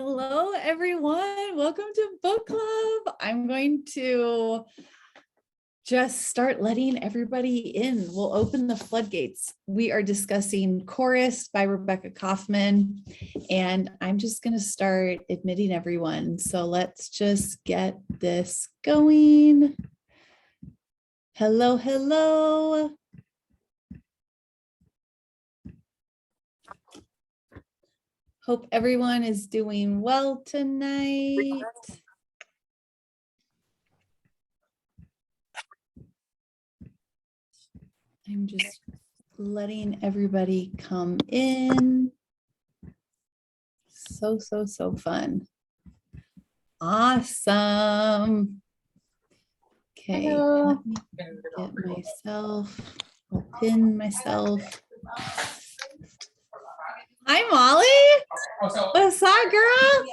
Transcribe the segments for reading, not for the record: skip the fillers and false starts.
Hello, everyone. Welcome to book club. I'm going to just start letting everybody in. We'll open the floodgates. We are discussing Chorus by Rebecca Kauffman, and I'm just going to start admitting everyone. So let's just get this going. Hello, hello. Hope everyone is doing well tonight. I'm just letting everybody come in. So fun. Awesome. Okay, Hello. let me get myself, I'll pin myself. Hi, Molly. What's up, girl?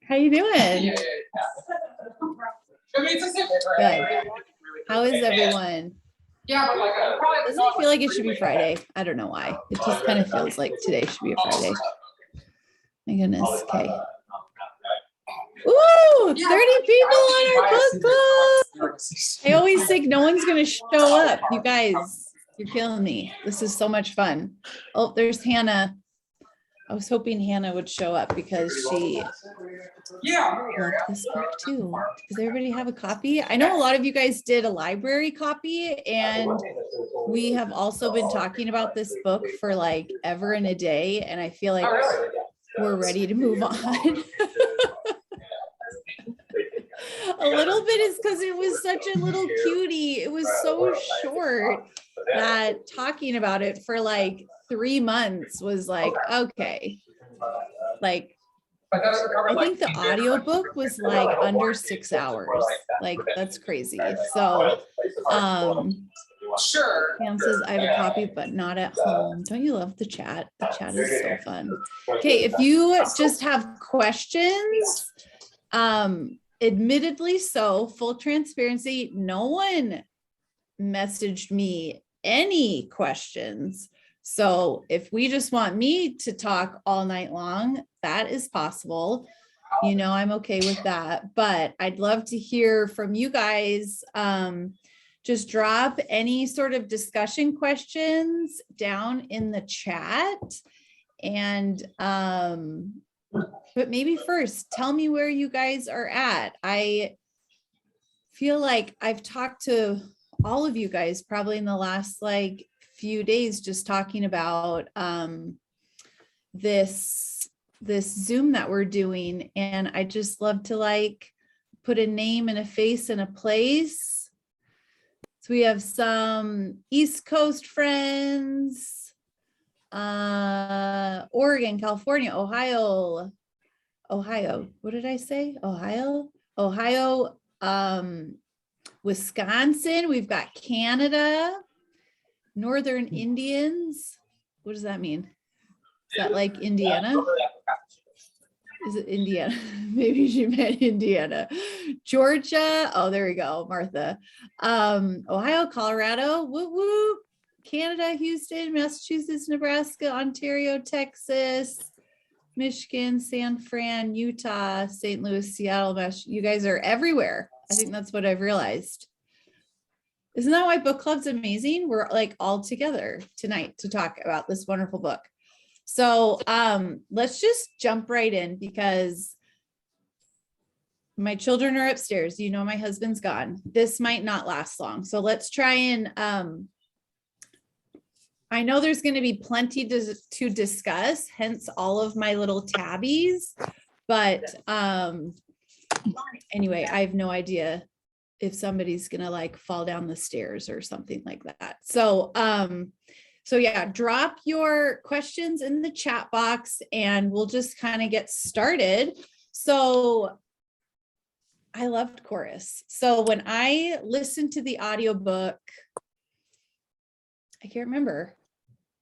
How you doing? Good. How is everyone? Doesn't it feel like it should be Friday? I don't know why. It just kind of feels like today should be a Friday. My goodness. Okay. Ooh, 30 people on our book club. I always think no one's going to show up. You guys, you're killing me. This is so much fun. Oh, there's Hannah. I was hoping Hannah would show up because she loved this book too. Does everybody have a copy? I know a lot of you guys did a library copy, and we have also been talking about this book for like ever and a day, and I feel like we're ready to move on. A little bit is because it was such a little cutie. It was so short that talking about it for like 3 months was like, okay. Like, I think the audiobook was like under 6 hours. Like, that's crazy. So, Pam says, I have a copy, but not at home. Don't you love the chat? The chat is so fun. Okay, if you just have questions, admittedly, so full transparency, no one messaged me any questions. So if we just want me to talk all night long, that is possible. You know, I'm okay with that, but I'd love to hear from you guys. Just drop any sort of discussion questions down in the chat. And, but maybe first, tell me where you guys are at. I feel like I've talked to all of you guys probably in the last like few days, just talking about this Zoom that we're doing. And I just love to like put a name and a face and a place. So we have some East Coast friends, Oregon, California, Ohio. What did I say? Ohio, Wisconsin. We've got Canada, Northern Indians. What does that mean? Is that like Indiana? Is it Indiana? Maybe she meant Indiana. Georgia. Oh, there we go, Martha. Ohio, Colorado. Woo woo. Canada, Houston, Massachusetts, Nebraska, Ontario, Texas, Michigan, San Fran, Utah, St. Louis, Seattle. You guys are everywhere. I think that's what I've realized. Isn't that why book club's amazing? We're like all together tonight to talk about this wonderful book. So let's just jump right in because my children are upstairs. You know, my husband's gone. This might not last long. So let's try and I know there's going to be plenty to discuss, hence all of my little tabbies. But anyway, I have no idea if somebody's going to like fall down the stairs or something like that. So, so yeah, drop your questions in the chat box and we'll just kind of get started. So I loved Chorus. So when I listened to the audiobook, I can't remember,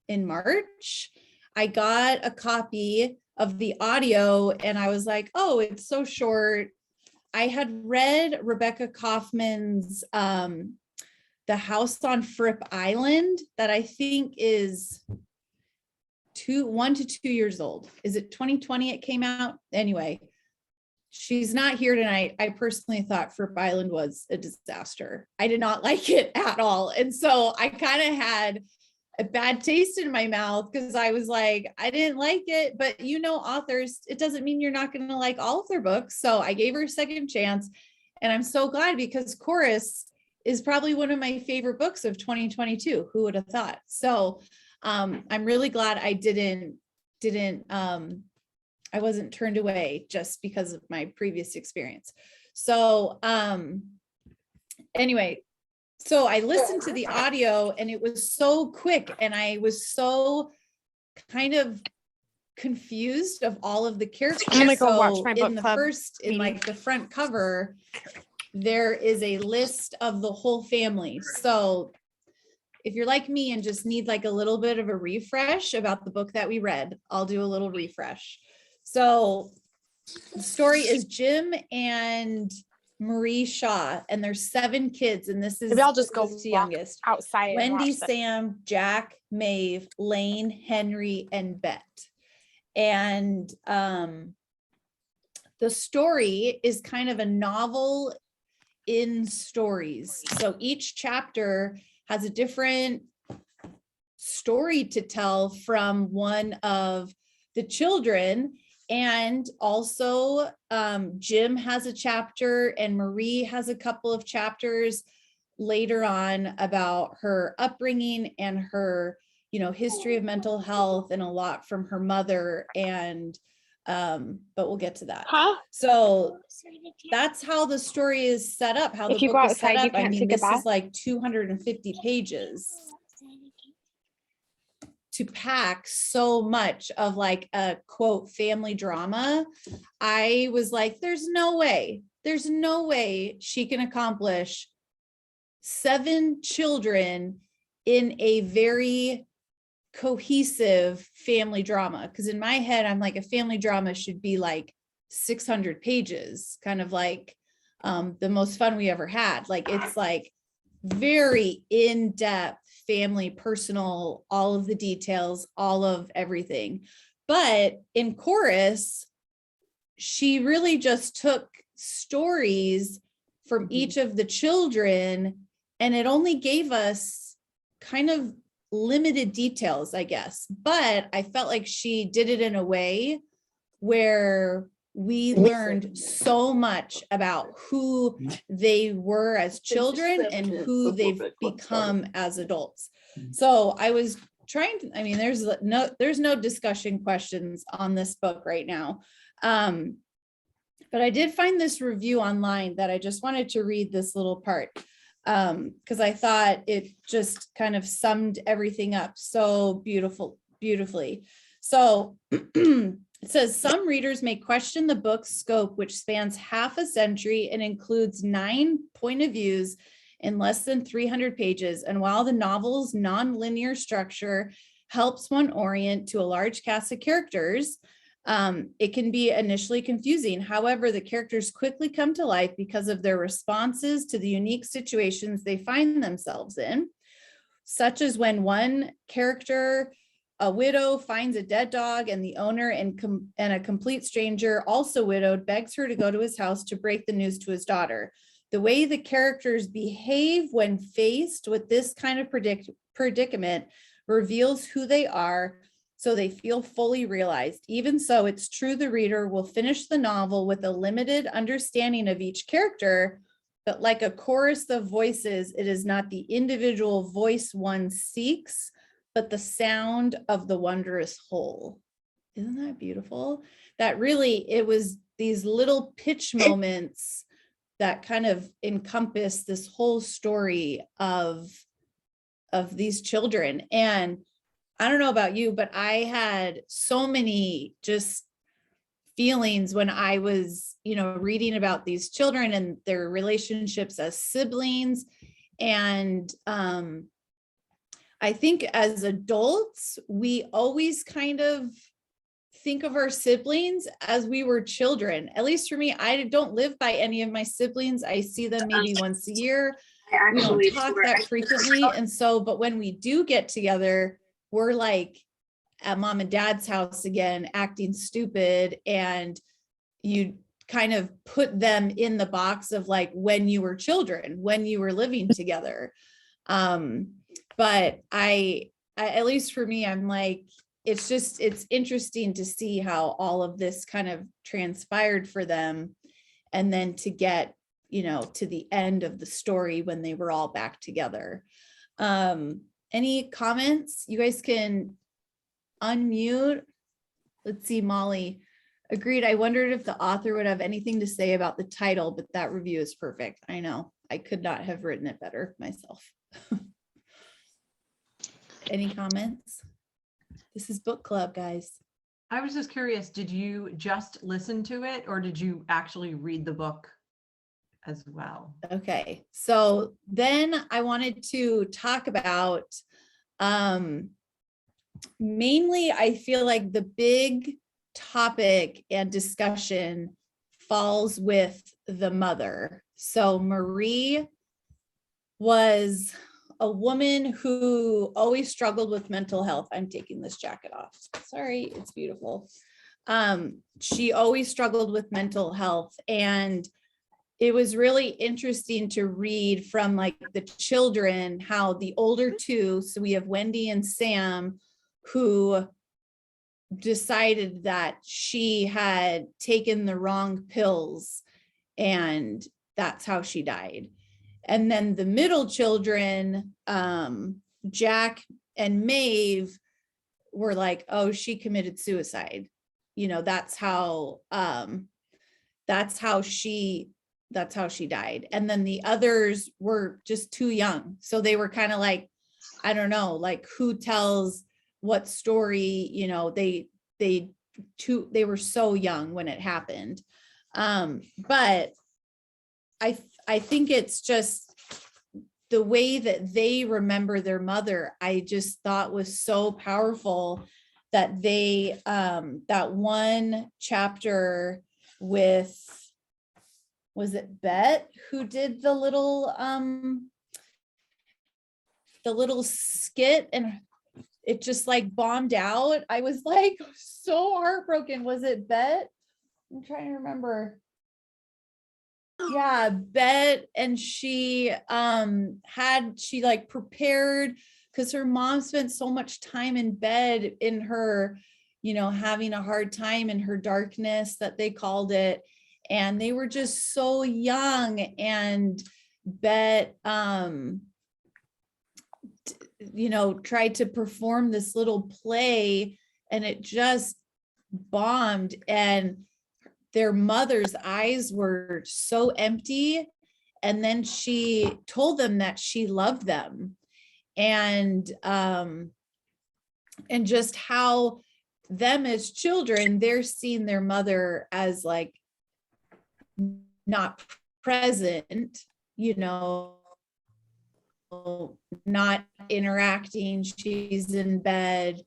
in March, I got a copy of the audio and I was like, oh, it's so short. I had read Rebecca Kauffman's The House on Fripp Island, that I think is 1 to 2 years old. Is it 2020 it came out? Anyway, she's not here tonight. I personally thought Fripp Island was a disaster. I did not like it at all. And so I kind of had a bad taste in my mouth because I was like, I didn't like it, but authors, it doesn't mean you're not going to like all of their books. So I gave her a second chance, and I'm so glad, because Chorus is probably one of my favorite books of 2022. Who would have thought? So I'm really glad I I wasn't turned away just because of my previous experience. So anyway, so I listened to the audio, and it was so quick, and I was so kind of confused of all of the characters. I'm gonna go watch my book in the club first, in like the front cover, there is a list of the whole family. So if you're like me and just need like a little bit of a refresh about the book that we read, I'll do a little refresh. So the story is Jim and Marie Shaw, and there's 7 kids, and this is Maybe I'll just go the youngest. outside. Wendy, Sam, Jack, Maeve, Lane, Henry, and Bet. And the story is kind of a novel in stories. So each chapter has a different story to tell from one of the children. And also Jim has a chapter, and Marie has a couple of chapters later on about her upbringing and her, history of mental health, and a lot from her mother. And but we'll get to that. So that's how the story is set up, how the book is set up. I mean, this is like 250 pages to pack so much of like a quote family drama. I was like, there's no way she can accomplish 7 children in a very cohesive family drama. Because in my head, I'm like, a family drama should be like 600 pages, kind of like The Most Fun We Ever Had. Like, it's like very in-depth family, personal, all of the details, all of everything. But in Chorus, she really just took stories from each of the children, and it only gave us kind of limited details, I guess. But I felt like she did it in a way where we learned so much about who they were as children and who they've become as adults. So I was trying to, I mean, there's no discussion questions on this book right now. But I did find this review online that I just wanted to read this little part, because I thought it just kind of summed everything up so beautifully. So it says, some readers may question the book's scope, which spans half a century and includes 9 point of views in less than 300 pages. And while the novel's non-linear structure helps one orient to a large cast of characters, it can be initially confusing. However, the characters quickly come to life because of their responses to the unique situations they find themselves in, such as when one character, a widow, finds a dead dog, and the owner and a complete stranger, also widowed, begs her to go to his house to break the news to his daughter. The way the characters behave when faced with this kind of predicament reveals who they are, so they feel fully realized. Even so, it's true the reader will finish the novel with a limited understanding of each character, but like a chorus of voices, it is not the individual voice one seeks, but the sound of the wondrous whole. Isn't that beautiful? That really, it was these little pitch moments that kind of encompass this whole story of these children. And I don't know about you, but I had so many just feelings when I was, reading about these children and their relationships as siblings. And I think as adults, we always kind of think of our siblings as we were children. At least for me, I don't live by any of my siblings. I see them maybe once a year. We don't talk that frequently. And so, but when we do get together, we're like at mom and dad's house again, acting stupid, and you kind of put them in the box of like when you were children, when you were living together. But I at least for me, I'm like, it's interesting to see how all of this kind of transpired for them. And then to get, to the end of the story when they were all back together. Any comments? You guys can unmute. Let's see, Molly. Agreed. I wondered if the author would have anything to say about the title, but that review is perfect. I know. I could not have written it better myself. Any comments? This is book club, guys. I was just curious, did you just listen to it or did you actually read the book as well? Okay. So then I wanted to talk about, mainly, I feel like the big topic and discussion falls with the mother. So Marie was a woman who always struggled with mental health. I'm taking this jacket off. Sorry, it's beautiful. She always struggled with mental health, and it was really interesting to read from like the children, how the older two, so we have Wendy and Sam, who decided that she had taken the wrong pills and that's how she died. And then the middle children, Jack and Maeve, were like, oh, she committed suicide. That's how she died. And then the others were just too young. So they were kind of like, I don't know, like who tells what story, they were so young when it happened. But I think it's just the way that they remember their mother, I just thought was so powerful, that they, that one chapter with, was it Bet who did the little skit, and it just like bombed out. I was like so heartbroken. Was it Bet? I'm trying to remember. Yeah, Bet. And she like prepared, because her mom spent so much time in bed in her, having a hard time in her darkness, that they called it. And they were just so young, and Bet tried to perform this little play, and it just bombed, and their mother's eyes were so empty. And then she told them that she loved them, and just how them as children, they're seeing their mother as like not present, not interacting. She's in bed.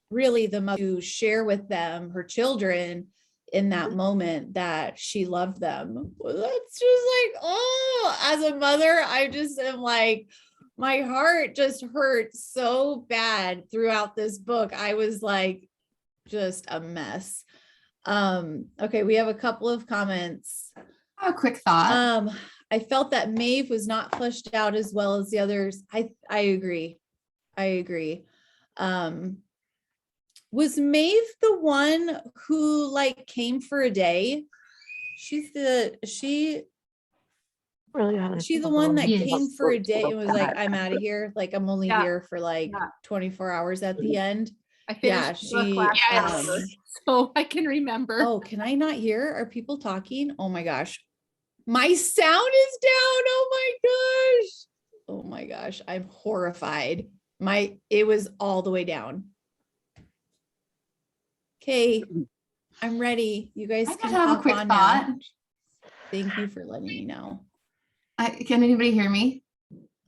Really, the mother to share with them, her children, in that moment, that she loved them. That's just like, oh, as a mother, I just am like, my heart just hurt so bad throughout this book. I was like, just a mess. Okay, we have a couple of comments. A quick thought. I felt that Maeve was not fleshed out as well as the others. I agree. Was Maeve the one who like came for a day? She's the one that came for a day and was like, I'm out of here. Like, I'm only here for like 24 hours at the end. I finished the book last summer, so I can remember. Oh, can I not hear? Are people talking? Oh my gosh. My sound is down. Oh my gosh. I'm horrified. It was all the way down. Okay, I'm ready. You guys can have a quick thought. Now. Thank you for letting me know. Can anybody hear me?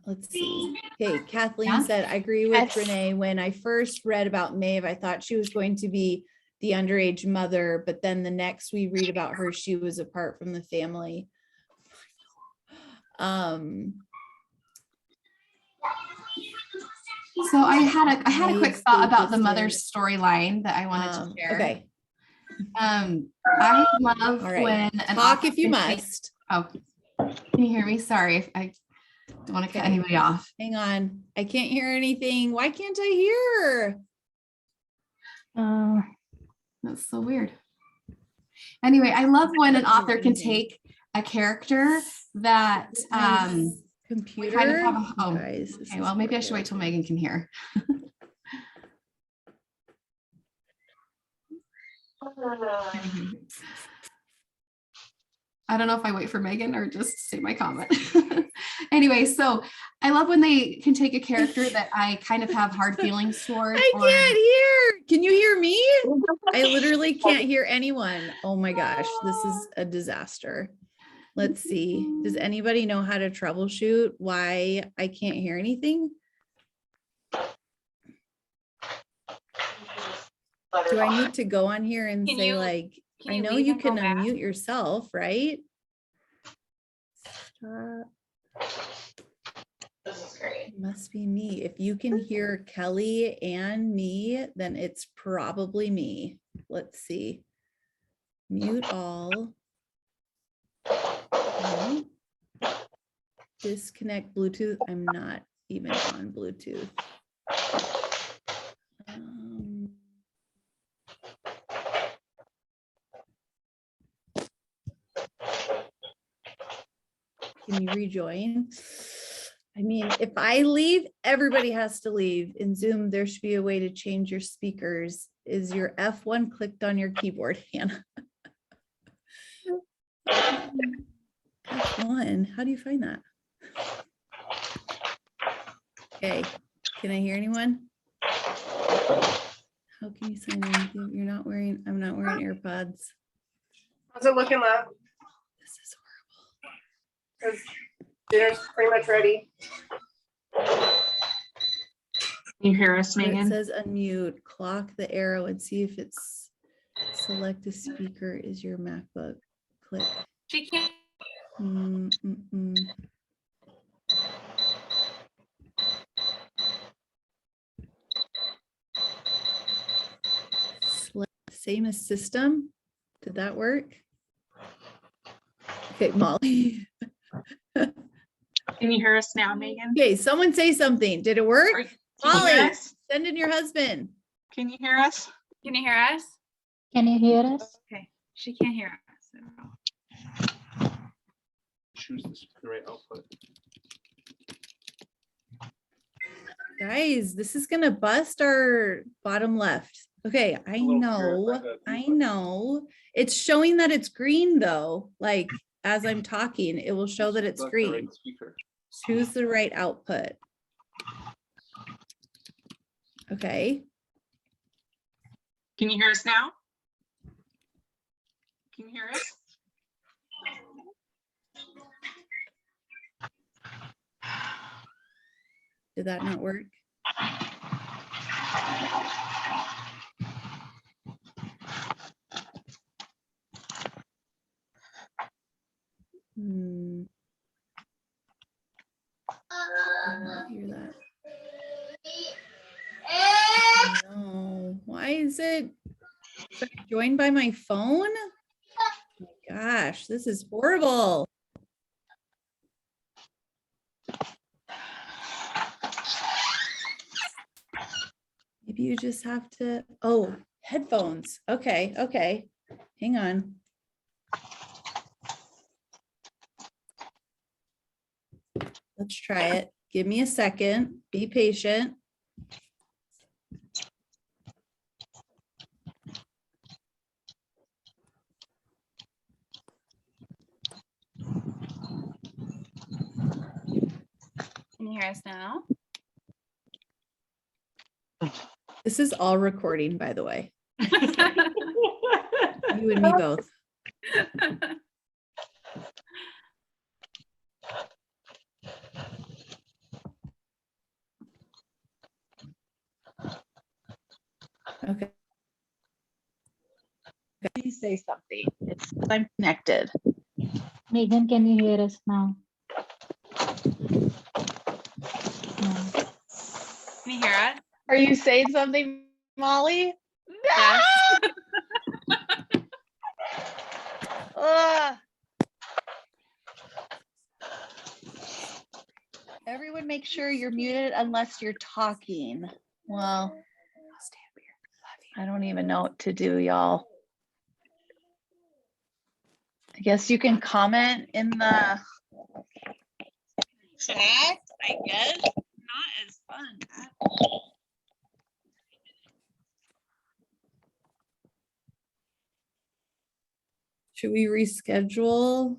Let's see. Okay, Kathleen said, I agree with Renee. When I first read about Maeve, I thought she was going to be the underage mother, but then the next we read about her, she was apart from the family. So I had a quick thought about the Escapism. mother's storyline that I wanted to share. Okay. I love All right. when an Talk author if you can take- must. Oh, can you hear me? Sorry if I don't want to cut Okay. anybody off. Hang on. I can't hear anything. Why can't I hear? That's so weird. Anyway, I love when an Can't hear author can anything. take a character that Computer. kind of have a, oh, Guys, this okay, is well, maybe I should wait till horrible. Megan can hear. I don't know if I wait for Megan or just say my comment. Anyway, so I love when they can take a character that I kind of have hard feelings towards. I or- can't hear. Can you hear me? I literally can't hear anyone. Oh my gosh, this is a disaster. Let's see. Does anybody know how to troubleshoot why I can't hear anything? Do I need to go on here and Can say you- like, Can I know leave you and go can back? unmute yourself, right? Stop. This is great. It must be me. If you can hear Kelly and me, then it's probably me. Let's see. Mute all. No. Disconnect Bluetooth. I'm not even on Bluetooth. Can you rejoin? I mean, if I leave, everybody has to leave. In Zoom, there should be a way to change your speakers. Is your F1 clicked on your keyboard, Hannah? F1, how do you find that? Okay, can I hear anyone? How can you sign in? You're not wearing, I'm not wearing AirPods. How's it looking, love? This is Because dinner's pretty much ready. Can you hear us, horrible. It Megan? says unmute, clock the arrow and see if it's select a speaker is your MacBook. Click. She can't. Same as system. Did that work? Okay, Molly. Can you hear us now, Megan? Okay, someone say something. Did it work? Can you hear Molly, us? send in your husband. Can you hear us? Can you hear us? Can you hear us? Okay, she can't hear us. Choose the right output. Guys, this is gonna bust our bottom left. Okay, I know. It's showing that it's green though. Like as I'm talking, it will show that it's Select the right green. speaker. Choose the right output. Okay, Can you hear us now? Can you hear us? did that not work? Did not hear that. No, why is it joined by my phone? Oh my gosh, this is horrible. Maybe you just have to, oh, headphones. Okay. Hang on. Let's try it. Give me a second. Be patient. Can you hear us now? This is all recording, by the way. You and me both. Okay. Please say something. It's because I'm connected. Megan, can you hear us now? No. Can you hear us? Are you saying something, Molly? Yes. Ugh. Everyone make sure you're muted unless you're talking. Well, I don't even know what to do, y'all. I guess you can comment in the chat, I guess. Not as fun. Should we reschedule?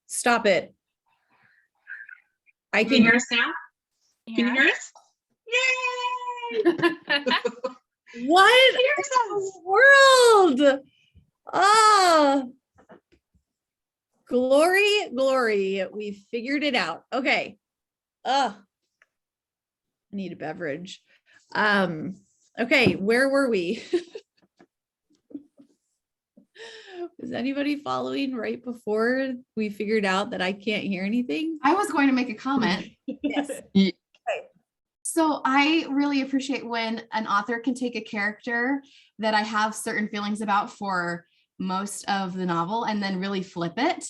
Stop it. I Can you can hear us now? Can you hear us? Yay! What in the world? Ah, glory, glory. We figured it out. Okay. I need a beverage. Okay, where were we? Is anybody following right before we figured out that I can't hear anything? I was going to make a comment. Yes. So I really appreciate when an author can take a character that I have certain feelings about for most of the novel and then really flip it.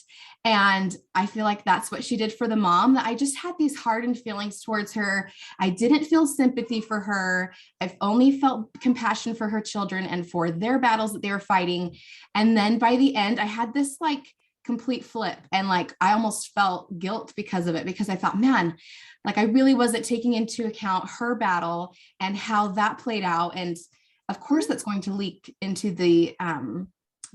And I feel like that's what she did for the mom, that I just had these hardened feelings towards her. I didn't feel sympathy for her. I've only felt compassion for her children and for their battles that they were fighting. And then by the end, I had this like complete flip, and like I almost felt guilt because of it, because I thought, man, like I really wasn't taking into account her battle and how that played out. And of course that's going to leak into the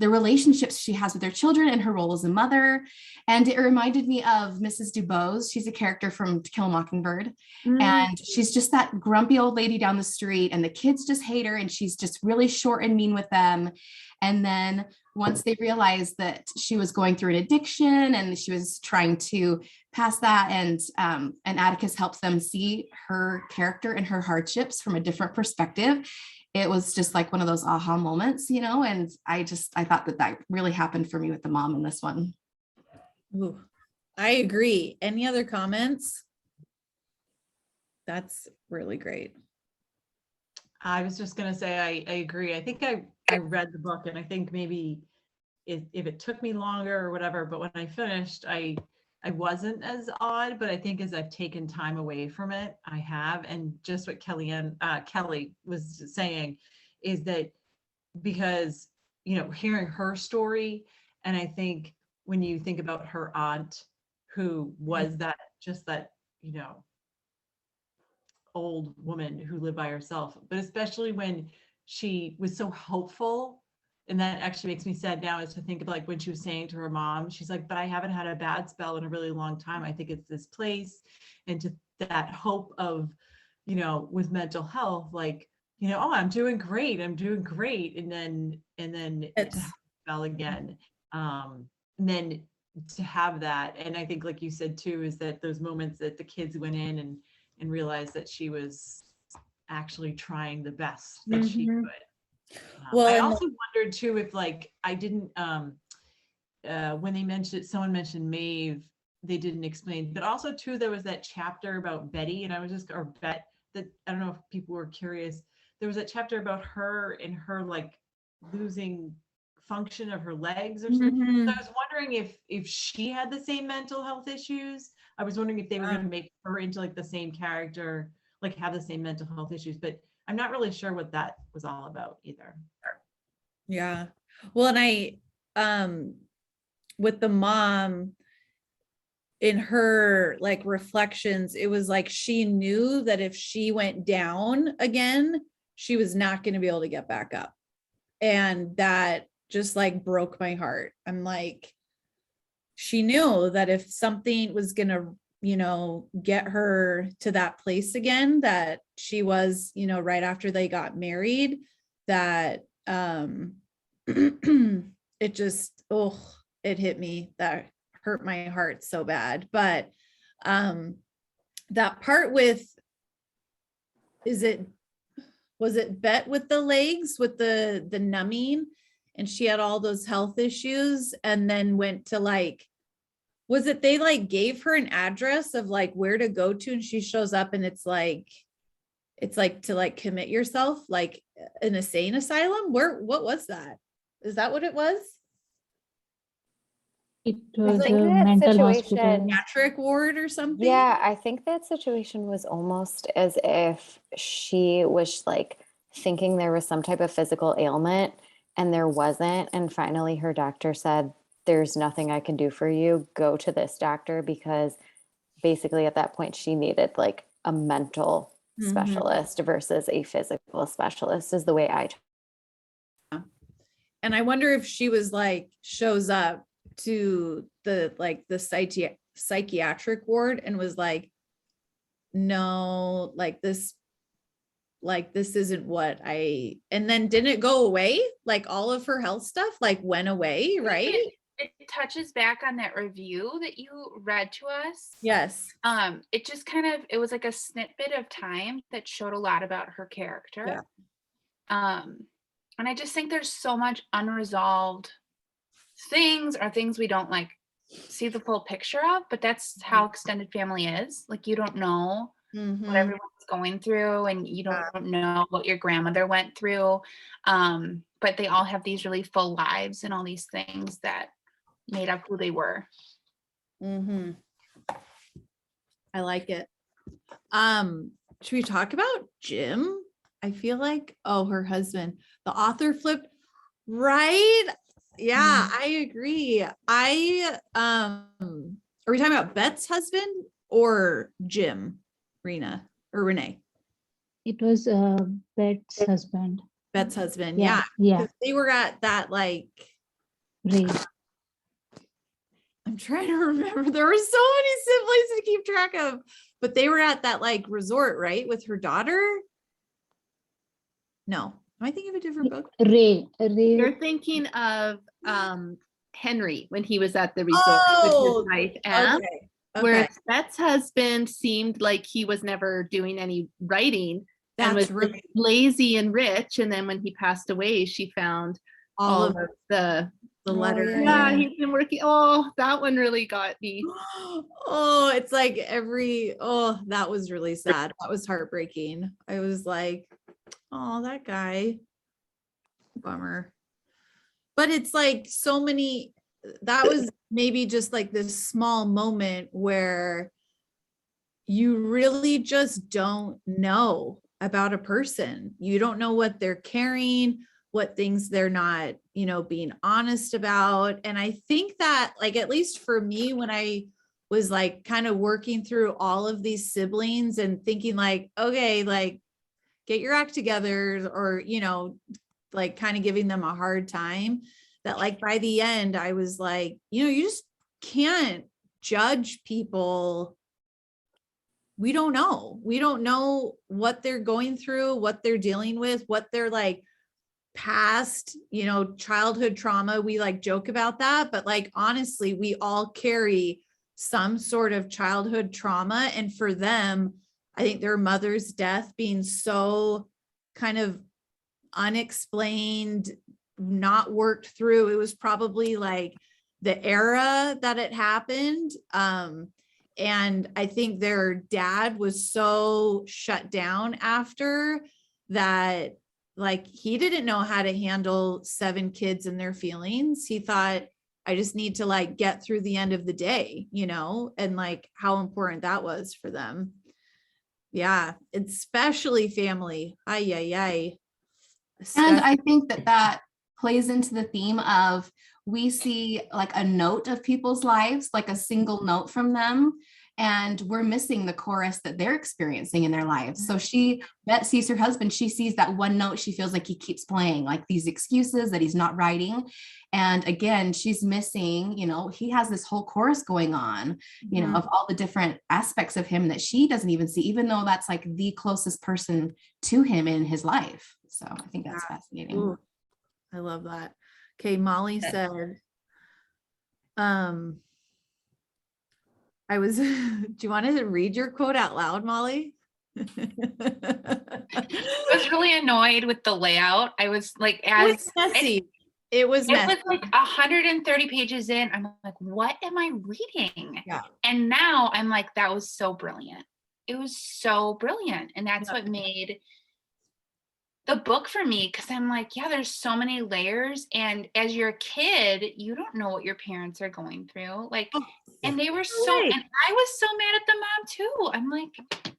relationships she has with her children and her role as a mother. And it reminded me of Mrs. Dubose. She's a character from To Kill a Mockingbird. And she's just that grumpy old lady down the street, and the kids just hate her, and she's just really short and mean with them. And then once they realized that she was going through an addiction and she was trying to pass that, and Atticus helps them see her character and her hardships from a different perspective, it was just like one of those aha moments, you know. And I thought that really happened for me with the mom in this one. Ooh, I agree. Any other comments? That's really great. I was just going to say, I agree. I think I read the book, and I think maybe if it took me longer or whatever, but when I finished, I wasn't as odd, but I think as I've taken time away from it, I have. And just what Kelly was saying is that because, you know, hearing her story, and I think when you think about her aunt, who was that, just that, you know, old woman who lived by herself, but especially when she was so hopeful. And that actually makes me sad now, is to think of like when she was saying to her mom, she's like, but I haven't had a bad spell in a really long time. I think it's this place. And to that hope of, you know, with mental health, like, you know, oh, I'm doing great. I'm doing great. And then to have a spell again. And then to have that. And I think, like you said too, is that those moments that the kids went in and realized that she was actually trying the best that she could. Well, I also wondered too if, like, I didn't when they mentioned, someone mentioned Maeve, they didn't explain, but also too there was that chapter about Betty, and I was just, or Bet, that I don't know if people were curious. There was that chapter about her and her like losing function of her legs or something. So I was wondering if she had the same mental health issues. I was wondering if they were going to make her into like the same character, like have the same mental health issues, but I'm not really sure what that was all about either. Yeah. Well, and I, with the mom, in her like reflections, it was like she knew that if she went down again, she was not going to be able to get back up. And that just like broke my heart. I'm like, she knew that if something was going to, you know, get her to that place again, that she was, you know, right after they got married, that it just, oh, it hit me. That hurt my heart so bad. But that part with, was it Bet with the legs, with the numbing, and she had all those health issues, and then went to like Was it they like gave her an address of like where to go to, and she shows up and it's like to like commit yourself, like an insane asylum? What was that? Is that what it was? It I was think a that mental situation, hospital. Pediatric ward or something? yeah, I think that situation was almost as if she was like thinking there was some type of physical ailment and there wasn't. And finally, her doctor said, there's nothing I can do for you. Go to this doctor, because basically at that point she needed like a mental Mhm. specialist versus a physical specialist, is the way I. And I wonder if she was like, shows up to the psychiatric ward and was like, no, like this isn't what and then didn't it go away? Like all of her health stuff like went away, right? It touches back on that review that you read to us. Yes. It just it was like a snippet of time that showed a lot about her character. And I just think there's so much unresolved things, or things we don't like see the full picture of, but that's how extended family is. Like, you don't know what everyone's going through, and you don't know what your grandmother went through. But they all have these really full lives and all these things that made up who they were. I like it. Should we talk about Jim? I feel like, her husband, the author flipped, right? Yeah, I agree. Are we talking about Beth's husband or Jim, Rena or Renee? It was Beth's husband. Beth's husband. Yeah. Yeah. 'Cause they were at that like, Right. I'm trying to remember. There were so many siblings to keep track of, but they were at that like resort, right? With her daughter. No, am I thinking of a different book? Ray. You're thinking of Henry when he was at the resort with his wife Anne. Okay. Whereas Beth's husband seemed like he was never doing any writing and was That's right. lazy and rich. And then when he passed away, she found all of the letter. Yeah, he's been working. Oh, that one really got me. Oh, it's like that was really sad. That was heartbreaking. I was like, oh, that guy. Bummer. But it's like so many, that was maybe just like this small moment where you really just don't know about a person. You don't know what they're carrying, what things they're not, being honest about. And I think that, like, at least for me, when I was like kind of working through all of these siblings and thinking like, okay, like get your act together, or, like kind of giving them a hard time, that like by the end, I was like, you just can't judge people. We don't know. We don't know what they're going through, what they're dealing with, what they're like past, childhood trauma. We like joke about that, but like, honestly, we all carry some sort of childhood trauma. And for them, I think their mother's death being so kind of unexplained, not worked through, it was probably like the era that it happened. And I think their dad was so shut down after that, like he didn't know how to handle 7 kids and their feelings. He thought, I just need to like get through the end of the day, and like how important that was for them. Yeah, especially family. Ay. And I think that plays into the theme of, we see like a note of people's lives, like a single note from them, and we're missing the chorus that they're experiencing in their lives. So Beth sees her husband, she sees that one note, she feels like he keeps playing, like these excuses that he's not writing. And again, she's missing, he has this whole chorus going on, of all the different aspects of him that she doesn't even see, even though that's like the closest person to him in his life. So I think that's fascinating. Ooh, I love that. Okay, Molly said, do you want to read your quote out loud, Molly? I was really annoyed with the layout. I was like, It's messy. It was It messy. was like 130 pages in. I'm like, what am I reading? Yeah. And now I'm like, that was so brilliant. It was so brilliant. And that's Yeah. what made the book for me, because I'm like, yeah, there's so many layers. And as you're a kid, you don't know what your parents are going through. Like, and they were so, right. and I was so mad at the mom too. I'm like,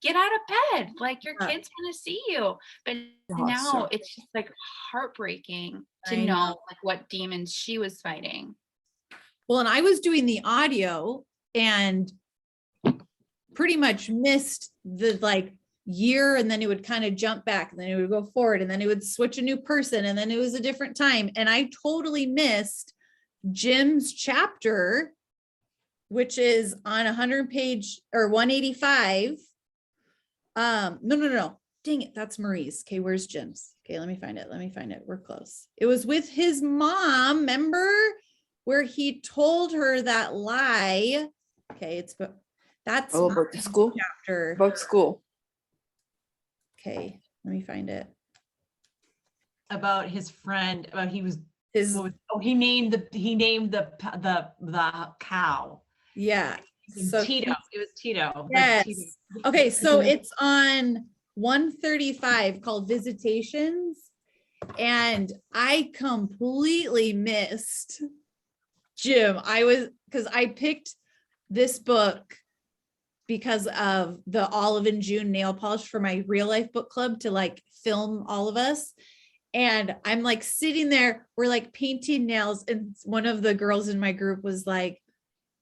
get out of bed. Like, your Yeah. kids want to see you. But now sure. it's just like heartbreaking to I know know. like what demons she was fighting. Well, and I was doing the audio and pretty much missed the like year, and then it would kind of jump back, and then it would go forward, and then it would switch a new person, and then it was a different time. And I totally missed Jim's chapter, which is on 100 page or 185. No. Dang it, that's Marie's. Okay, where's Jim's? Okay, let me find it. We're close. It was with his mom, remember? Where he told her that lie. Okay, that's about the school chapter. about school. Okay, let me find it. About his friend, about he named the cow. Yeah. So Tito. It was Tito. Yes. Tito. Okay, so it's on 135 called Visitations. And I completely missed Jim. Because I picked this book because of the Olive and June nail polish for my real life book club to like film all of us. And I'm like sitting there, we're like painting nails. And one of the girls in my group was like,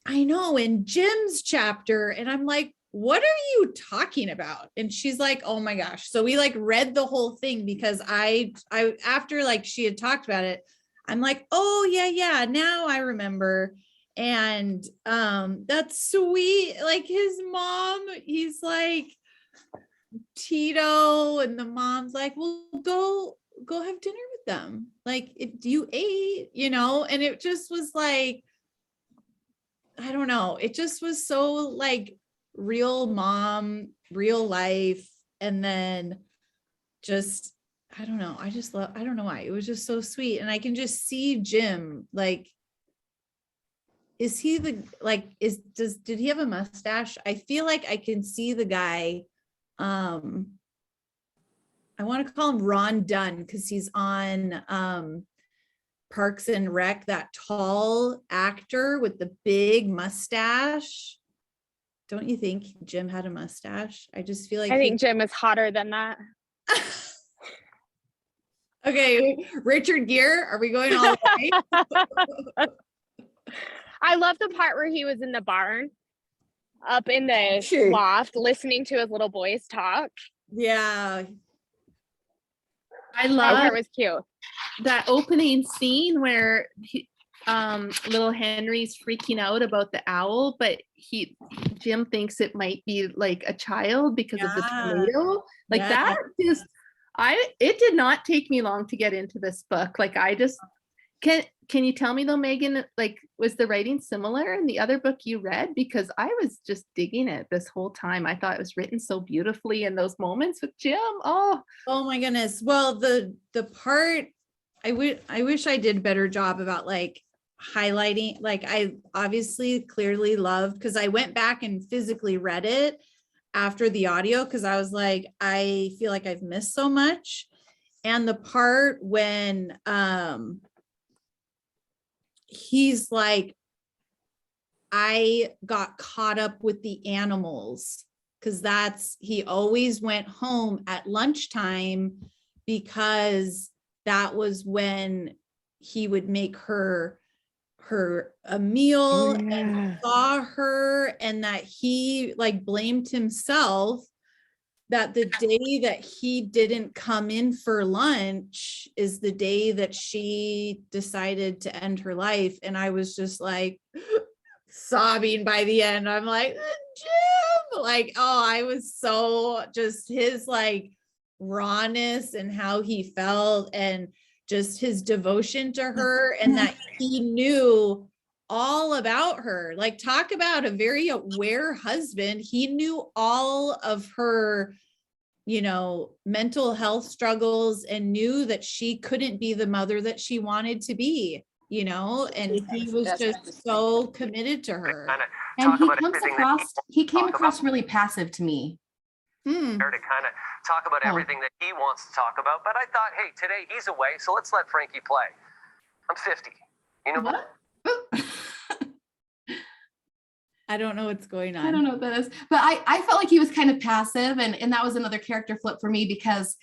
I know, in Jim's chapter. And I'm like, what are you talking about? And she's like, oh my gosh. So we like read the whole thing because I after like she had talked about it, I'm like, oh yeah, now I remember. And that's sweet. Like his mom, he's like Tito, and the mom's like, well, go have dinner with them. Like, if you ate, and it just was like, I don't know. It just was so like real mom, real life. And then just, I don't know. I don't know why. It was just so sweet. And I can just see Jim, like, is he did he have a mustache? I feel like I can see the guy. I want to call him Ron Dunn because he's on Parks and Rec, that tall actor with the big mustache. Don't you think Jim had a mustache? I just feel like I think Jim is hotter than that. Okay, Richard Gere, are we going all the way? I love the part where he was in the barn up in the loft listening to his little boys talk. Yeah. I That love part was cute. that opening scene where little Henry's freaking out about the owl, but Jim thinks it might be like a child because of the tornado. Like that just it did not take me long to get into this book. Like I just can you tell me though, Megan, like was the writing similar in the other book you read? Because I was just digging it this whole time. I thought it was written so beautifully in those moments with Jim. Oh my goodness. Well, the part I wish I did a better job about like highlighting, like I obviously clearly loved, because I went back and physically read it after the audio because I was like, I feel like I've missed so much. And the part when he's like, I got caught up with the animals, because he always went home at lunchtime because that was when he would make her a meal and saw her, and that he like blamed himself that the day that he didn't come in for lunch is the day that she decided to end her life. And I was just like sobbing by the end. I'm like, Jim, like, oh, I was so just his like rawness and how he felt and just his devotion to her, and that he knew all about her. Like, talk about a very aware husband. He knew all of her mental health struggles and knew that she couldn't be the mother that she wanted to be, and he was just so committed to her. And he came across really passive to me. To kind of talk about everything that he wants to talk about. But I thought, hey, today he's away, so let's let Frankie play. I'm 50. You know what? I don't know what's going on. I don't know what that is. But I felt like he was kind of passive, and that was another character flip for me, because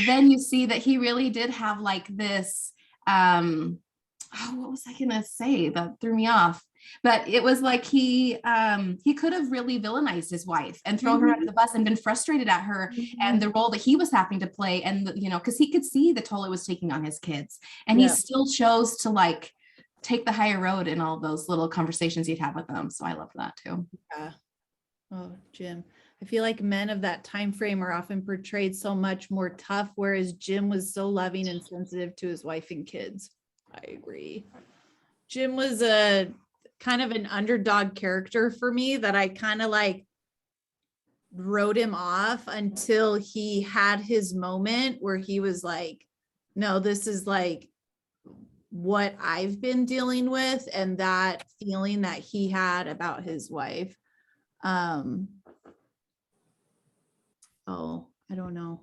then you see that he really did have like this, what was I gonna say that threw me off? But it was like he could have really villainized his wife and thrown her under the bus and been frustrated at her and the role that he was having to play, and because he could see the toll it was taking on his kids, and he still chose to like take the higher road in all those little conversations he'd have with them. So I love that too. Yeah. Oh, Jim. I feel like men of that time frame are often portrayed so much more tough, whereas Jim was so loving and sensitive to his wife and kids. I agree. Jim was a kind of an underdog character for me that I kind of like wrote him off until he had his moment where he was like, no, this is like what I've been dealing with, and that feeling that he had about his wife. I don't know.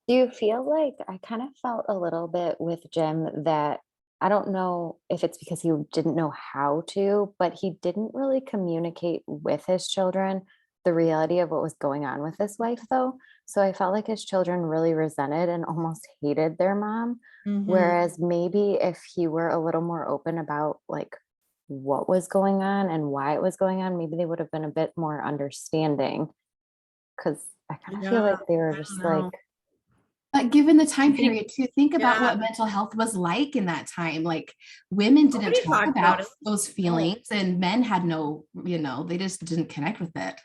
Do you feel like I kind of felt a little bit with Jim that I don't know if it's because he didn't know how to, but he didn't really communicate with his children the reality of what was going on with his wife, though. So I felt like his children really resented and almost hated their mom. Whereas maybe if he were a little more open about like what was going on and why it was going on, maybe they would have been a bit more understanding. Because I kind of feel like they were just like. But given the time period too, think about what mental health was like in that time. Like women didn't talk about those feelings, and men had no, they just didn't connect with it.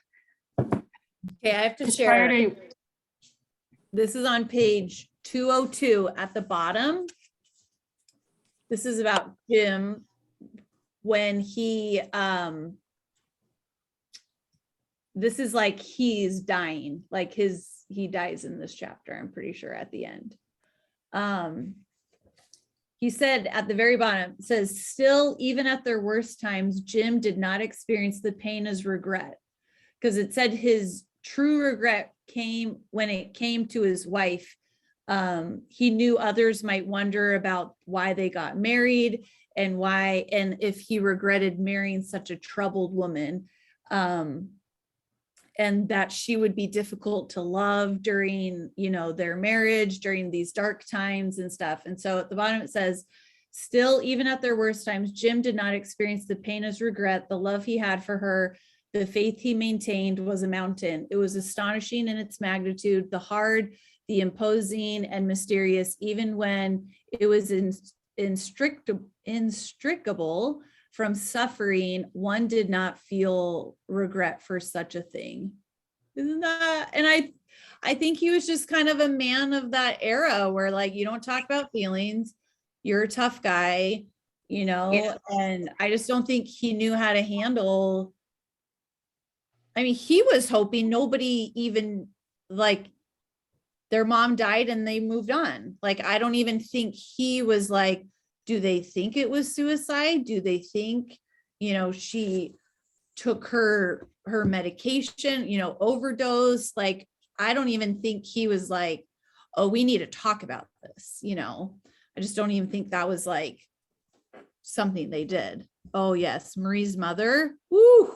Okay, I have to share. This is on page 202 at the bottom. This is about Jim when he, this is like he's dying, like he dies in this chapter, I'm pretty sure at the end. He said at the very bottom, it says, still, even at their worst times, Jim did not experience the pain as regret, because it said his true regret came when it came to his wife. He knew others might wonder about why they got married and if he regretted marrying such a troubled woman, and that she would be difficult to love during, their marriage, during these dark times and stuff. And so at the bottom it says, still, even at their worst times, Jim did not experience the pain as regret. The love he had for her, the faith he maintained, was a mountain. It was astonishing in its magnitude, the hard, the imposing and mysterious, even when it was inextricable from suffering, one did not feel regret for such a thing. Isn't that? And I think he was just kind of a man of that era where like, you don't talk about feelings, you're a tough guy, and I just don't think he knew how to handle. I mean, he was hoping nobody even like their mom died and they moved on. Like, I don't even think he was like, do they think it was suicide? Do they think, she took her medication, overdose? Like, I don't even think he was like, oh, we need to talk about this. I just don't even think that was like something they did. Oh yes. Marie's mother. Woo.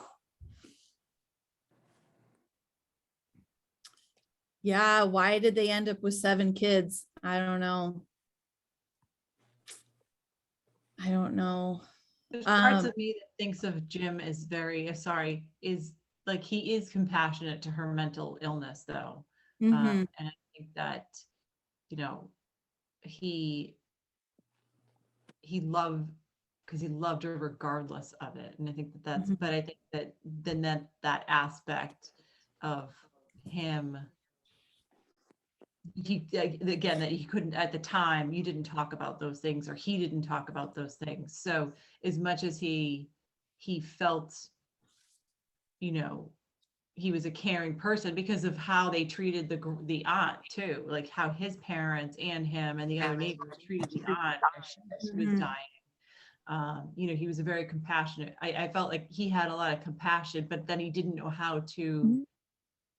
Yeah. Why did they end up with 7 kids? I don't know. There's parts of me that thinks of Jim as is like he is compassionate to her mental illness though. And I think that, he loved, because he loved her regardless of it. And I think that's, but I think that then that aspect of him, again, that he couldn't at the time, you didn't talk about those things, or he didn't talk about those things. So as much as he felt, he was a caring person because of how they treated the aunt too, like how his parents and him and the other neighbors treated the aunt as she was dying. You know, he was a very compassionate. I felt like he had a lot of compassion, but then he didn't know how to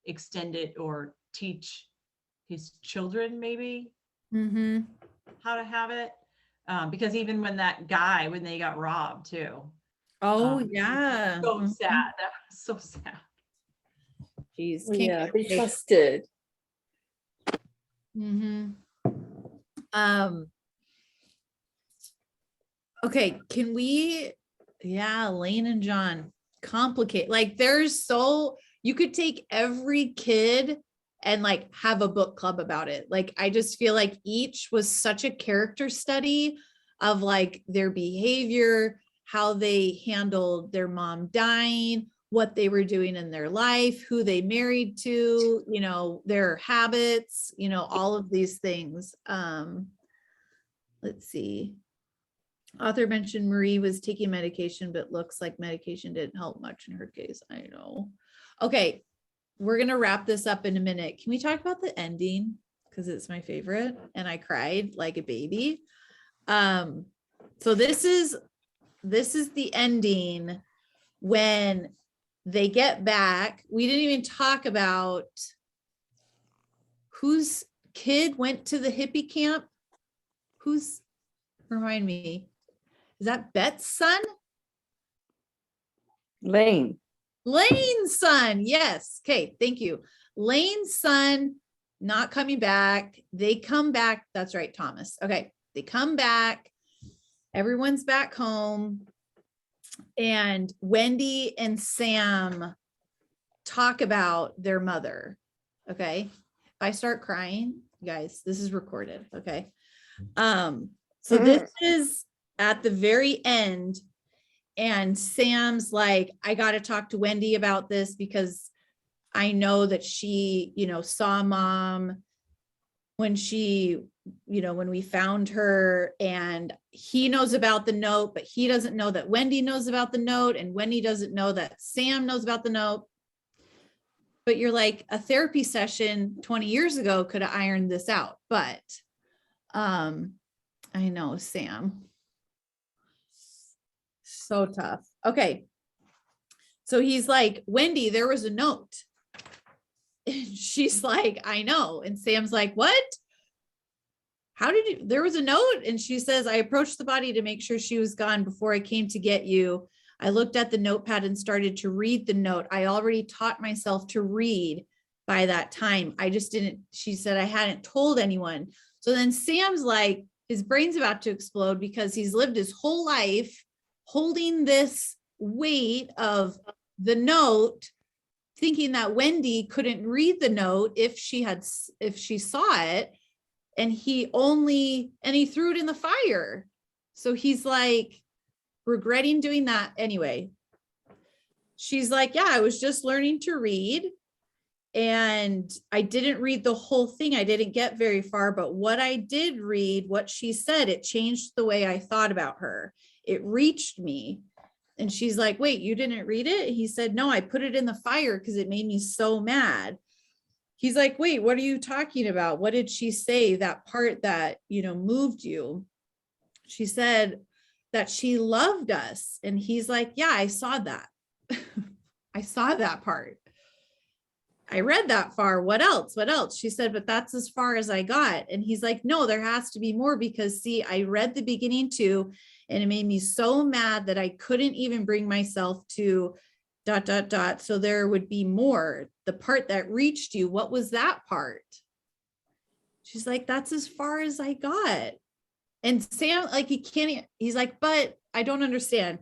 extend it or teach his children maybe how to have it. Because even when they got robbed too. Yeah. So sad. That was so sad. Jeez. Yeah, they trusted. Okay, can we, Lane and John, complicate, like you could take every kid and like have a book club about it. Like, I just feel like each was such a character study of like their behavior, how they handled their mom dying, what they were doing in their life, who they married to, you know, their habits, you know, all of these things. Let's see. Author mentioned Marie was taking medication, but looks like medication didn't help much in her case. I know. Okay, we're going to wrap this up in a minute. Can we talk about the ending? Because it's my favorite and I cried like a baby. So this is the ending when they get back. We didn't even talk about whose kid went to the hippie camp. Remind me. Is that Bet's son? Lane's son. Yes. Okay. Thank you. Lane's son not coming back. They come back. That's right, Thomas. Okay. They come back. Everyone's back home. And Wendy and Sam talk about their mother. Okay. If I start crying, guys, this is recorded. Okay. So this is at the very end, and Sam's like, I got to talk to Wendy about this because I know that she, you know, saw mom when she, you know, when we found her, and he knows about the note, but he doesn't know that Wendy knows about the note, and Wendy doesn't know that Sam knows about the note. But you're like, a therapy session 20 years ago could have ironed this out, but I know, Sam. So tough. Okay. So he's like, Wendy, there was a note. And she's like, I know. And Sam's like, what? How did you, there was a note? And she says, I approached the body to make sure she was gone before I came to get you. I looked at the notepad and started to read the note. I already taught myself to read by that time. I just didn't, she said, I hadn't told anyone. So then Sam's like, his brain's about to explode because he's lived his whole life holding this weight of the note, thinking that Wendy couldn't read the note if she saw it. And he threw it in the fire. So he's like regretting doing that. Anyway, she's like, yeah, I was just learning to read. And I didn't read the whole thing. I didn't get very far, but what I did read, what she said, it changed the way I thought about her. It reached me. And she's like, wait, you didn't read it? He said, no, I put it in the fire because it made me so mad. He's like, wait, what are you talking about? What did she say? That part that, you know, moved you? She said that she loved us. And he's like, yeah, I saw that. I saw that part. I read that far. What else? What else? She said, but that's as far as I got. And he's like, no, there has to be more because see, I read the beginning too, and it made me so mad that I couldn't even bring myself to ... So there would be more. The part that reached you, what was that part? She's like, that's as far as I got. And Sam, like, he's like, but I don't understand.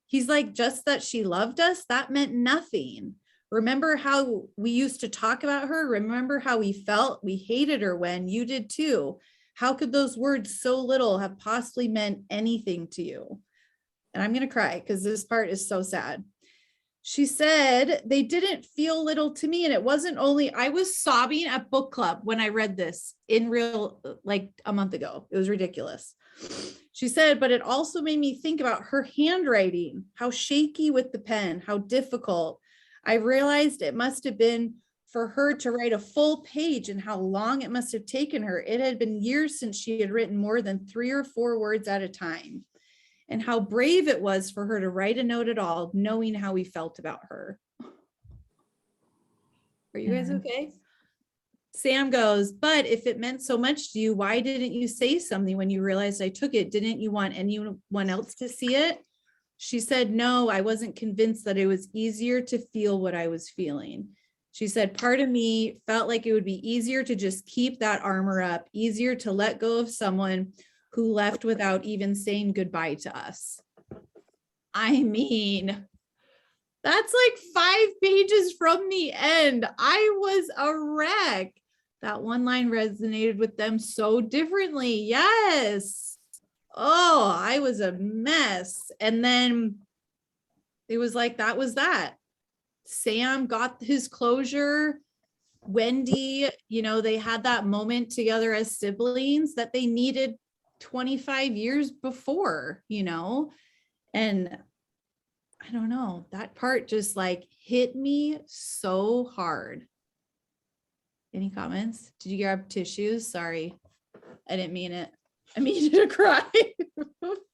He's like, just that she loved us, that meant nothing. Remember how we used to talk about her? Remember how we felt? We hated her when you did too. How could those words so little have possibly meant anything to you? And I'm going to cry because this part is so sad. She said, they didn't feel little to me. And it wasn't only, I was sobbing at book club when I read this in real, like a month ago. It was ridiculous. She said, but it also made me think about her handwriting, how shaky with the pen, how difficult. I realized it must have been for her to write a full page and how long it must have taken her. It had been years since she had written more than 3 or 4 words at a time, and how brave it was for her to write a note at all, knowing how he felt about her. Are you guys okay? Sam goes, but if it meant so much to you, why didn't you say something when you realized I took it? Didn't you want anyone else to see it? She said, no, I wasn't convinced that it was easier to feel what I was feeling. She said, part of me felt like it would be easier to just keep that armor up, easier to let go of someone who left without even saying goodbye to us. I mean, that's like 5 pages from the end. I was a wreck. That one line resonated with them so differently. Yes. Oh, I was a mess. And then it was like, that was that. Sam got his closure. Wendy, you know, they had that moment together as siblings that they needed 25 years before, you know, and I don't know, that part just like hit me so hard. Any comments? Did you grab tissues? Sorry, I didn't mean it. I mean to cry. I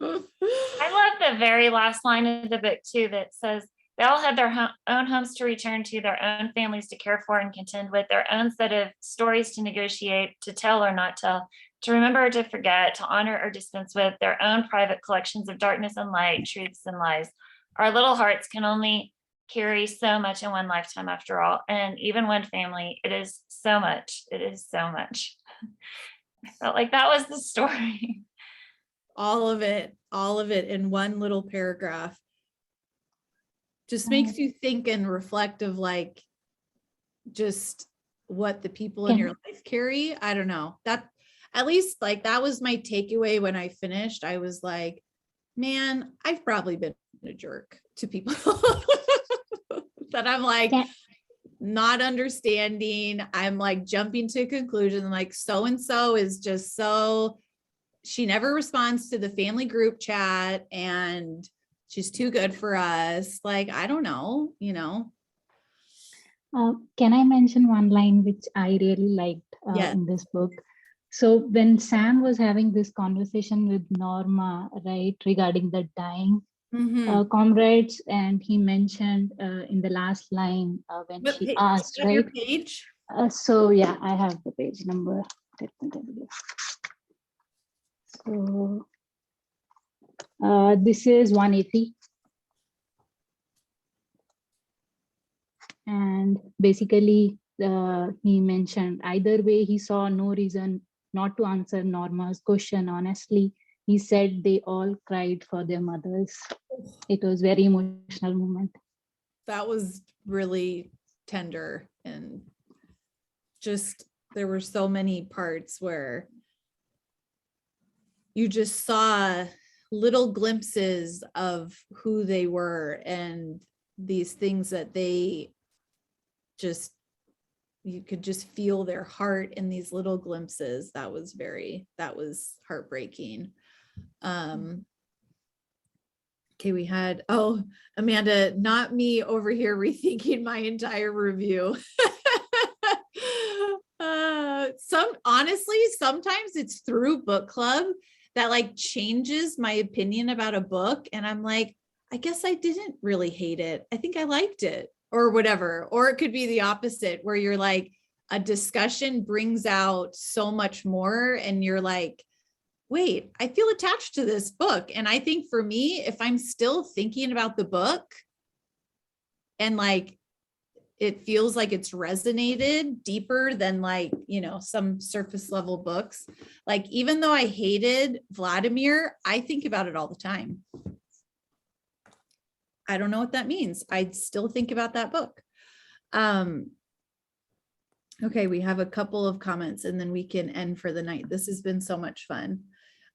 love the very last line of the book too, that says they all had their own homes to return to, their own families to care for and contend with, their own set of stories to negotiate, to tell or not tell, to remember or to forget, to honor or dispense with, their own private collections of darkness and light, truths and lies. Our little hearts can only carry so much in one lifetime after all. And even one family, it is so much. It is so much. I felt like that was the story. All of it in one little paragraph. Just makes you think and reflect of like just what the people in your life carry. I don't know, that at least like that was my takeaway when I finished. I was like, man, I've probably been a jerk to people that I'm like not understanding. I'm like jumping to conclusions. I'm like, so-and-so is just so, she never responds to the family group chat and she's too good for us. Like, I don't know, you know. Can I mention one line which I really liked in this book? So when Sam was having this conversation with Norma, right, regarding the dying comrades, and he mentioned in the last line when What she page? asked, Is that your right? page? So yeah, I have the page number. Let me tell you. So this is 180. And basically, he mentioned either way, he saw no reason not to answer Norma's question honestly. He said they all cried for their mothers. It was very emotional moment. That was really tender, and just there were so many parts where you just saw little glimpses of who they were and these things that they just, you could just feel their heart in these little glimpses. That was heartbreaking. Okay, we had, oh, Amanda, not me over here rethinking my entire review. Honestly, sometimes it's through book club that like changes my opinion about a book. And I'm like, I guess I didn't really hate it. I think I liked it or whatever. Or it could be the opposite where you're like, a discussion brings out so much more and you're like, wait, I feel attached to this book. And I think for me, if I'm still thinking about the book and like, it feels like it's resonated deeper than like, you know, some surface level books. Like, even though I hated Vladimir, I think about it all the time. I don't know what that means. I still think about that book. Okay, we have a couple of comments and then we can end for the night. This has been so much fun.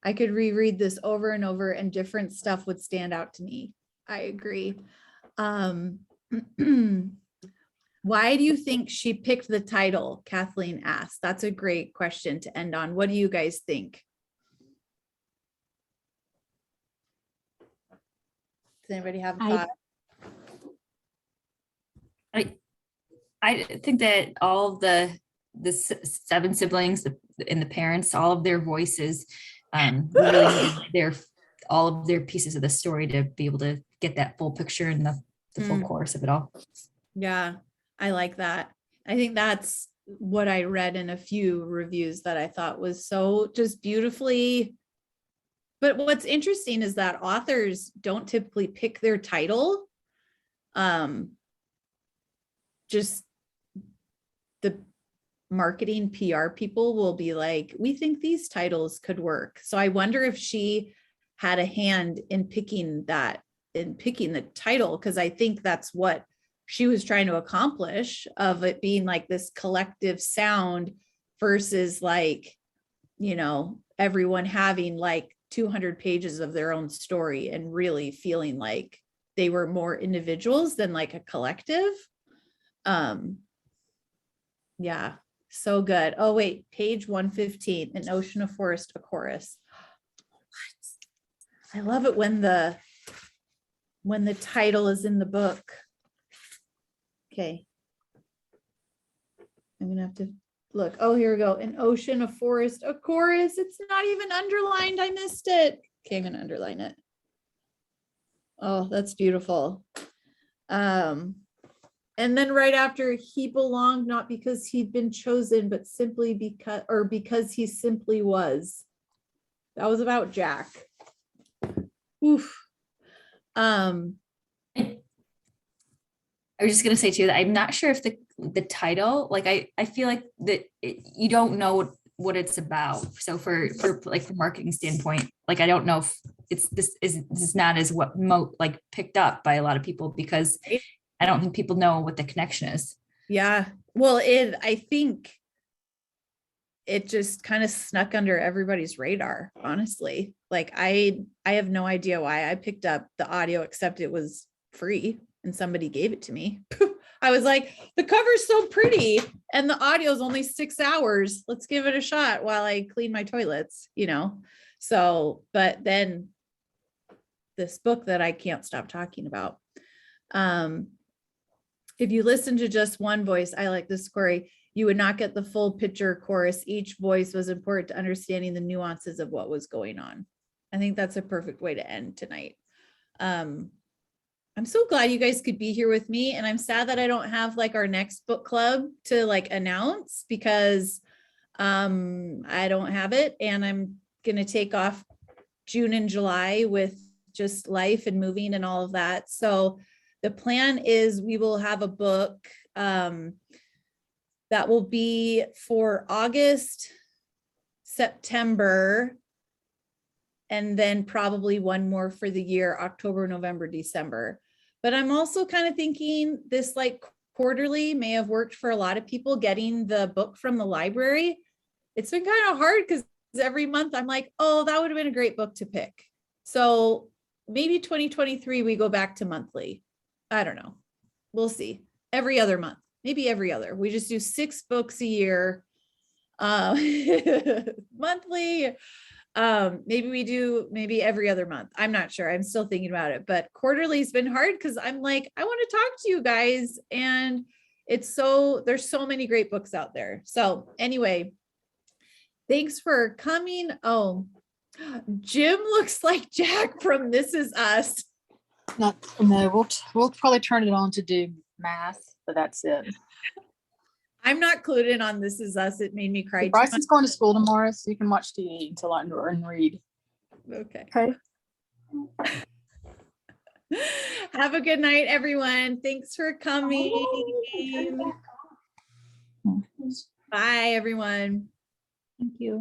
I could reread this over and over and different stuff would stand out to me. I agree. Why do you think she picked the title? Kathleen asked. That's a great question to end on. What do you guys think? Does anybody have a thought? I think that all of the 7 siblings and the parents, all of their voices, we really needed all of their pieces of the story to be able to get that full picture and the full course of it all. Yeah, I like that. I think that's what I read in a few reviews that I thought was so just beautifully. But what's interesting is that authors don't typically pick their title. Just the marketing PR people will be like, we think these titles could work. So I wonder if she had a hand in picking the title, because I think that's what she was trying to accomplish, of it being like this collective sound versus like, you know, everyone having like 200 pages of their own story and really feeling like they were more individuals than like a collective. Yeah, so good. Oh wait, page 115, An Ocean, a Forest, a Chorus. I love it when the title is in the book. Okay. I'm gonna have to look. Oh, here we go. An ocean, a forest, a chorus. It's not even underlined. I missed it. Okay, I'm gonna underline it. Oh, that's beautiful. And then right after, he belonged not because he'd been chosen, but simply because he simply was. That was about Jack. Oof. I was just gonna say too that I'm not sure if the title, like I feel like that you don't know what it's about. So for like from marketing standpoint, like I don't know if this is not as like picked up by a lot of people, because I don't think people know what the connection is. Yeah. Well, I think it just kind of snuck under everybody's radar, honestly. Like I have no idea why I picked up the audio, except it was free and somebody gave it to me. I was like, the cover's so pretty and the audio is only 6 hours. Let's give it a shot while I clean my toilets, you know? So, but then this book that I can't stop talking about. If you listen to just one voice, I like this query, you would not get the full picture chorus. Each voice was important to understanding the nuances of what was going on. I think that's a perfect way to end tonight. I'm so glad you guys could be here with me, and I'm sad that I don't have like our next book club to like announce, because I don't have it, and I'm gonna take off June and July with just life and moving and all of that. So the plan is we will have a book that will be for August, September, and then probably one more for the year, October, November, December. But I'm also kind of thinking this like quarterly may have worked for a lot of people, getting the book from the library. It's been kind of hard because every month I'm like, oh, that would have been a great book to pick. So maybe 2023, we go back to monthly. I don't know. We'll see. Every other month, maybe every other. We just do 6 books a year. Monthly. Maybe we do every other month. I'm not sure. I'm still thinking about it, but quarterly has been hard because I'm like, I want to talk to you guys, and there's so many great books out there. So anyway, thanks for coming. Oh, Jim looks like Jack from This Is Us. No, we'll probably turn it on to do math, but that's it. I'm not clued in on This Is Us. It made me cry. Bryson's going to school tomorrow, so you can watch TV until I and read. Okay. Okay. Have a good night, everyone. Thanks for coming. Bye, everyone. Thank you.